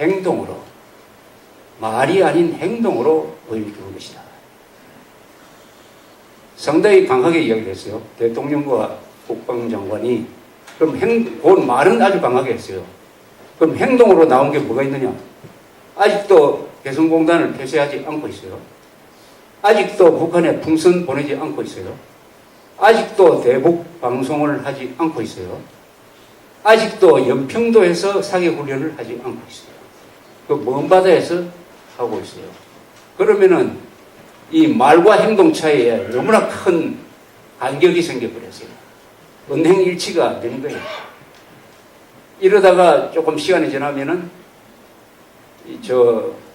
행동으로, 말이 아닌 행동으로 보여주는 것이다. 상당히 강하게 이야기를 했어요. 대통령과 국방장관이. 그럼 그건 말은 아주 강하게 했어요. 그럼 행동으로 나온 게 뭐가 있느냐? 아직도 개성공단을 폐쇄하지 않고 있어요. 아직도 북한에 풍선 보내지 않고 있어요. 아직도 대북 방송을 하지 않고 있어요. 아직도 연평도에서 사격훈련을 하지 않고 있어요. 그 먼 바다에서 하고 있어요. 그러면은 이 말과 행동 차이에 너무나 큰 간격이 생겨버렸어요. 은행일치가 안 되는 거예요. 이러다가 조금 시간이 지나면은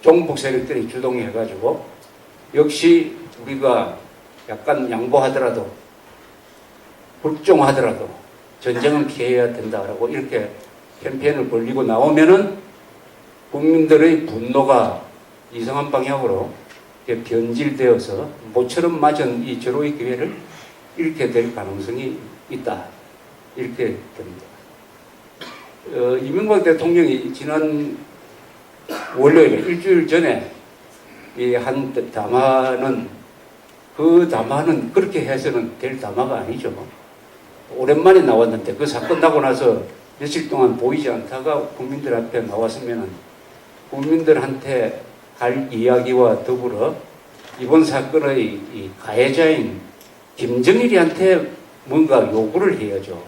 종북 세력들이 주동해가지고 역시 우리가 약간 양보하더라도 불종하더라도 전쟁은 피해야 된다라고 이렇게 캠페인을 벌리고 나오면은 국민들의 분노가 이상한 방향으로 변질되어서 모처럼 맞은 이 절호의 기회를 잃게 될 가능성이 있다. 이렇게 됩니다. 이명박 대통령이 지난 월요일에 일주일 전에 이 한 담화는 그 담화는 그렇게 해서는 될 담화가 아니죠. 오랜만에 나왔는데 그 사건 나고 나서 며칠 동안 보이지 않다가 국민들 앞에 나왔으면은 국민들한테 할 이야기와 더불어 이번 사건의 이 가해자인 김정일이한테 뭔가 요구를 해야죠.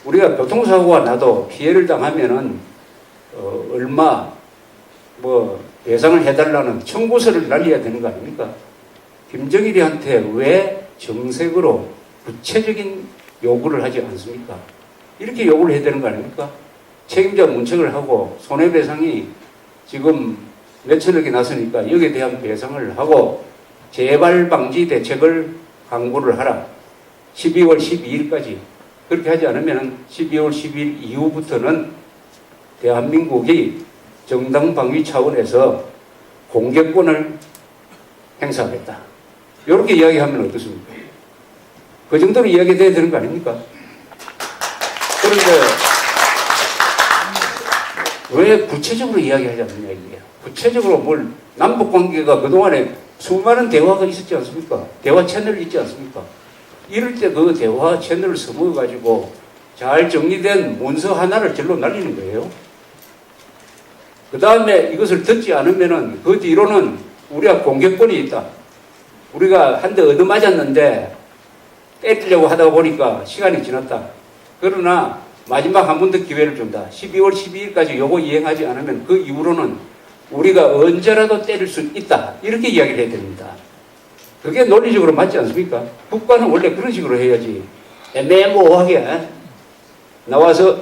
우리가 교통사고가 나도 피해를 당하면은 얼마 배상을 해달라는 청구서를 날려야 되는 거 아닙니까? 김정일이한테 왜 정색으로 구체적인 요구를 하지 않습니까? 이렇게 요구를 해야 되는 거 아닙니까? 책임자 문책을 하고 손해배상이 지금 몇천억이 났으니까 여기에 대한 배상을 하고 재발 방지 대책을 강구를 하라. 12월 12일까지 그렇게 하지 않으면 12월 10일 이후부터는 대한민국이 정당방위 차원에서 공격권을 행사하겠다. 이렇게 이야기하면 어떻습니까? 그 정도로 이야기돼야 되는 거 아닙니까? 그런데 왜 구체적으로 이야기하지 않느냐 이게. 구체적으로 뭘 남북관계가 그동안에 수많은 대화가 있었지 않습니까? 대화 채널이 있지 않습니까? 이럴 때 그 대화 채널을 써먹어가지고 잘 정리된 문서 하나를 절로 날리는 거예요. 그 다음에 이것을 듣지 않으면은 그 뒤로는 우리가 공격권이 있다. 우리가 한 대 얻어맞았는데 때리려고 하다 보니까 시간이 지났다. 그러나 마지막 한 번 더 기회를 준다. 12월 12일까지 요거 이행하지 않으면 그 이후로는 우리가 언제라도 때릴 수 있다. 이렇게 이야기를 해야 됩니다. 그게 논리적으로 맞지 않습니까? 국가는 원래 그런 식으로 해야지. 애매모호하게 나와서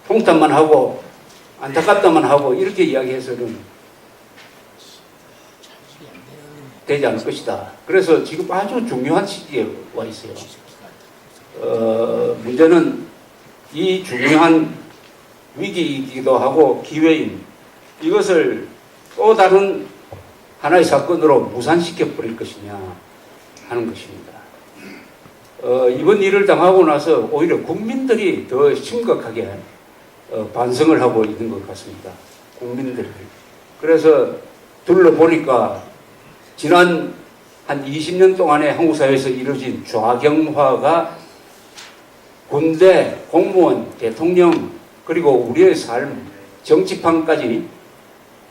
통탄만 하고 안타깝다만 하고 이렇게 이야기해서는 되지 않을 것이다. 그래서 지금 아주 중요한 시기에 와 있어요. 문제는 이 중요한 위기이기도 하고 기회인 이것을 또 다른 하나의 사건으로 무산시켜 버릴 것이냐 하는 것입니다. 이번 일을 당하고 나서 오히려 국민들이 더 심각하게 반성을 하고 있는 것 같습니다. 국민들이. 그래서 둘러보니까 지난 한 20년 동안의 한국 사회에서 이루어진 좌경화가 군대, 공무원, 대통령 그리고 우리의 삶, 정치판까지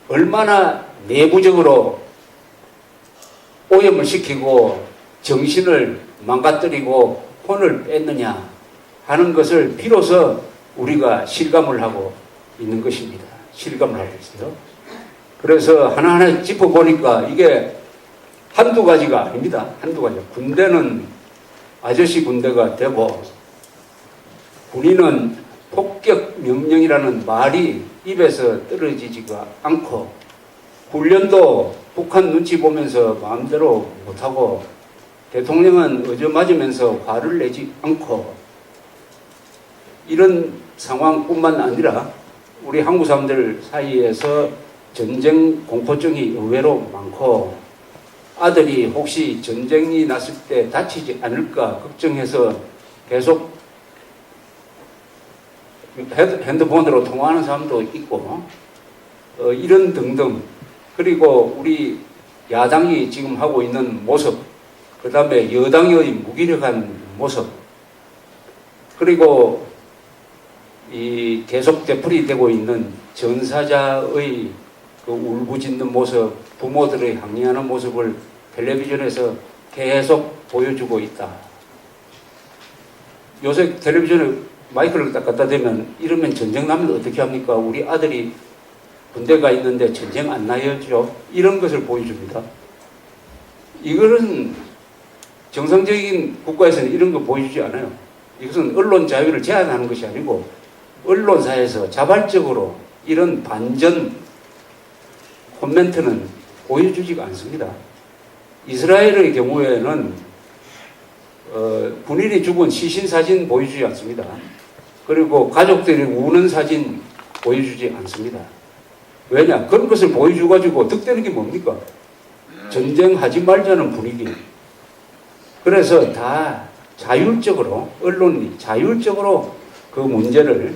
얼마나 내부적으로 오염을 시키고 정신을 망가뜨리고 혼을 뺐느냐 하는 것을 비로소 우리가 실감을 하고 있는 것입니다. 실감을 하고 있어요. 그래서 하나하나 짚어보니까 이게 한두 가지가 아닙니다. 한두 가지. 군대는 아저씨 군대가 되고 군인은 폭격 명령이라는 말이 입에서 떨어지지가 않고 훈련도 북한 눈치 보면서 마음대로 못하고 대통령은 얻어맞으면서 화를 내지 않고 이런 상황뿐만 아니라 우리 한국 사람들 사이에서 전쟁 공포증이 의외로 많고 아들이 혹시 전쟁이 났을 때 다치지 않을까 걱정해서 계속 핸드폰으로 통화하는 사람도 있고 이런 등등, 그리고 우리 야당이 지금 하고 있는 모습, 그 다음에 여당의 무기력한 모습, 그리고 이 계속 되풀이되고 있는 전사자의 그 울부짖는 모습, 부모들의 항의하는 모습을 텔레비전에서 계속 보여주고 있다. 요새 텔레비전에 마이크를 딱 갖다 대면 이러면 전쟁 나면 어떻게 합니까? 우리 아들이 군대가 있는데 전쟁 안 나야죠. 이런 것을 보여줍니다. 이거는 정상적인 국가에서는 이런 거 보여주지 않아요. 이것은 언론 자유를 제한하는 것이 아니고 언론사에서 자발적으로 이런 반전 코멘트는 보여주지가 않습니다. 이스라엘의 경우에는 군인이 죽은 시신 사진 보여주지 않습니다. 그리고 가족들이 우는 사진 보여주지 않습니다. 왜냐? 그런 것을 보여줘가지고 득되는 게 뭡니까? 전쟁하지 말자는 분위기. 그래서 다 자율적으로, 언론이 자율적으로 그 문제를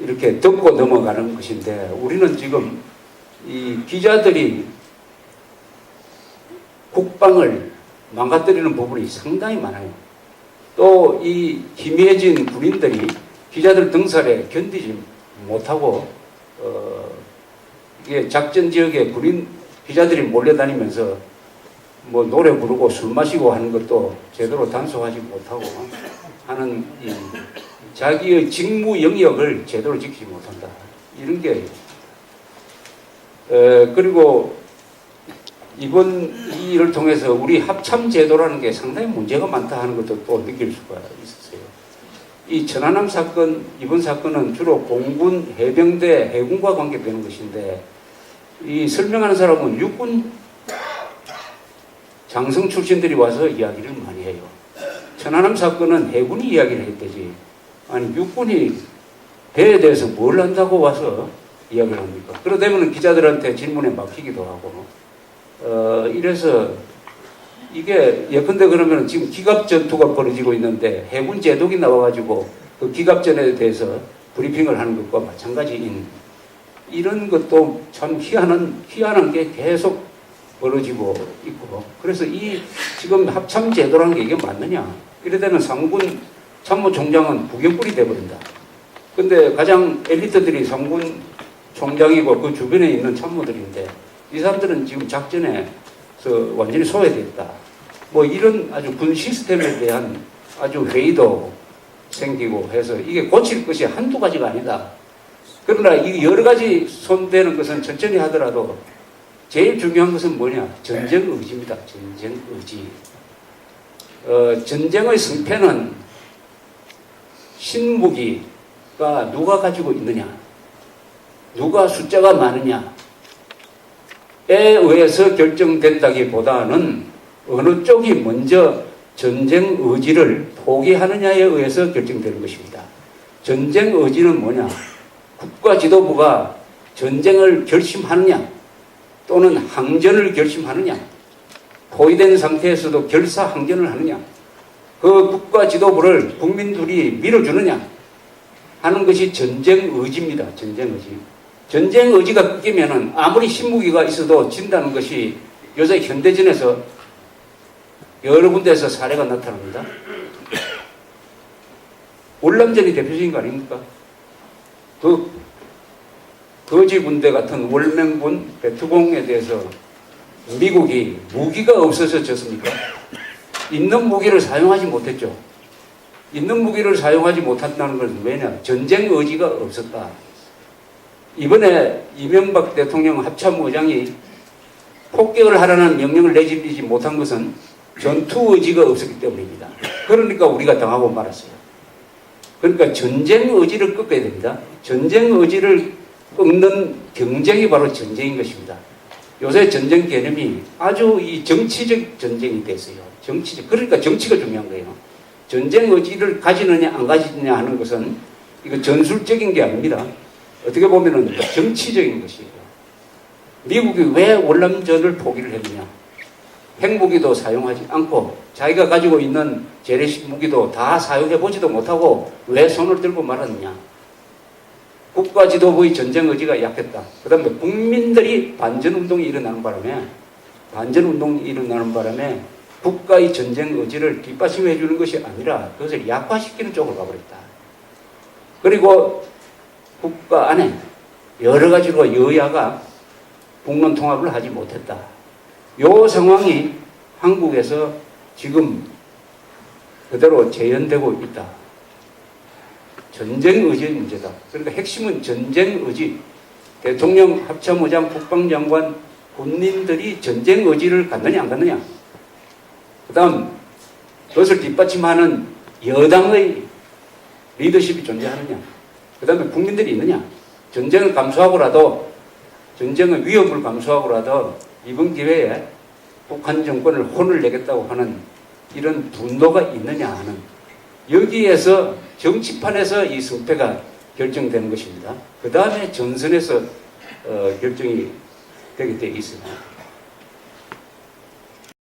이렇게 덮고 넘어가는 것인데, 우리는 지금 이 기자들이 국방을 망가뜨리는 부분이 상당히 많아요. 또 이 희미해진 군인들이 기자들 등살에 견디지 못하고 이게 작전 지역에 군인 기자들이 몰려다니면서 뭐 노래 부르고 술 마시고 하는 것도 제대로 단속하지 못하고 하는 이 자기의 직무 영역을 제대로 지키지 못한다. 이런 게 그리고 이번 이 일을 통해서 우리 합참 제도라는 게 상당히 문제가 많다 하는 것도 또 느낄 수가 있었어요. 이 천안함 사건, 이번 사건은 주로 공군, 해병대, 해군과 관계되는 것인데, 이 설명하는 사람은 육군 장성 출신들이 와서 이야기를 많이 해요. 천안함 사건은 해군이 이야기를 했대지, 아니 육군이 배에 대해서 뭘 안다고 와서 이야기를 합니까? 그러다면 기자들한테 질문에 막히기도 하고, 이래서 이게 예컨대 그러면 지금 기갑 전투가 벌어지고 있는데 해군 제독이 나와가지고 그 기갑전에 대해서 브리핑을 하는 것과 마찬가지인 이런 것도 참 희한한 게 계속 벌어지고 있고, 그래서 이 지금 합참 제도라는 게 이게 맞느냐? 이래 되면 상군 참모총장은 부경불이 돼버린다. 근데 가장 엘리트들이 상군 총장이고 그 주변에 있는 참모들인데 이 사람들은 지금 작전에서 완전히 소외됐다. 뭐 이런 아주 군 시스템에 대한 아주 회의도 생기고 해서 이게 고칠 것이 한두 가지가 아니다. 그러나 이 여러 가지 손대는 것은 천천히 하더라도 제일 중요한 것은 뭐냐? 전쟁 의지입니다. 전쟁 의지. 전쟁의 승패는 신무기가 누가 가지고 있느냐? 누가 숫자가 많으냐에 의해서 결정된다기보다는 어느 쪽이 먼저 전쟁 의지를 포기하느냐에 의해서 결정되는 것입니다. 전쟁 의지는 뭐냐? 국가 지도부가 전쟁을 결심하느냐 또는 항전을 결심하느냐, 포위된 상태에서도 결사항전을 하느냐, 그 국가 지도부를 국민들이 밀어주느냐 하는 것이 전쟁 의지입니다. 전쟁 의지. 전쟁 의지가 끊기면은 아무리 신무기가 있어도 진다는 것이 요새 현대전에서 여러 군데에서 사례가 나타납니다. 월남전이 대표적인 거 아닙니까? 그 거지 군대 같은 월맹군 베트공에 대해서 미국이 무기가 없어서 졌습니까? 있는 무기를 사용하지 못했죠. 있는 무기를 사용하지 못한다는 것은 왜냐? 전쟁 의지가 없었다. 이번에 이명박 대통령 합참의장이 폭격을 하라는 명령을 내리지 못한 것은 전투 의지가 없었기 때문입니다. 그러니까 우리가 당하고 말았어요. 그러니까 전쟁 의지를 꺾어야 됩니다. 전쟁 의지를 꺾는 경쟁이 바로 전쟁인 것입니다. 요새 전쟁 개념이 아주 이 정치적 전쟁이 됐어요. 정치적. 그러니까 정치가 중요한 거예요. 전쟁 의지를 가지느냐 안 가지느냐 하는 것은 이거 전술적인 게 아닙니다. 어떻게 보면은 정치적인 것이에요. 미국이 왜 월남전을 포기를 했느냐? 핵무기도 사용하지 않고 자기가 가지고 있는 재래식 무기도 다 사용해보지도 못하고 왜 손을 들고 말았느냐? 국가 지도부의 전쟁 의지가 약했다. 그 다음에 국민들이 반전운동이 일어나는 바람에 국가의 전쟁 의지를 뒷받침해 주는 것이 아니라 그것을 약화시키는 쪽으로 가버렸다. 그리고 국가 안에 여러 가지로 여야가 국론 통합을 하지 못했다. 이 상황이 한국에서 지금 그대로 재현되고 있다. 전쟁 의지의 문제다. 그러니까 핵심은 전쟁 의지. 대통령, 합참의장, 국방장관, 군인들이 전쟁 의지를 갖느냐 안 갖느냐. 그 다음 그것을 뒷받침하는 여당의 리더십이 존재하느냐. 그 다음에 국민들이 있느냐. 전쟁을 감수하고라도 전쟁의 위험을 감수하고라도 이번 기회에 북한 정권을 혼을 내겠다고 하는 이런 분노가 있느냐 하는 여기에서 정치판에서 이 승패가 결정되는 것입니다. 그 다음에 전선에서 결정이 되게 되어 있습니다.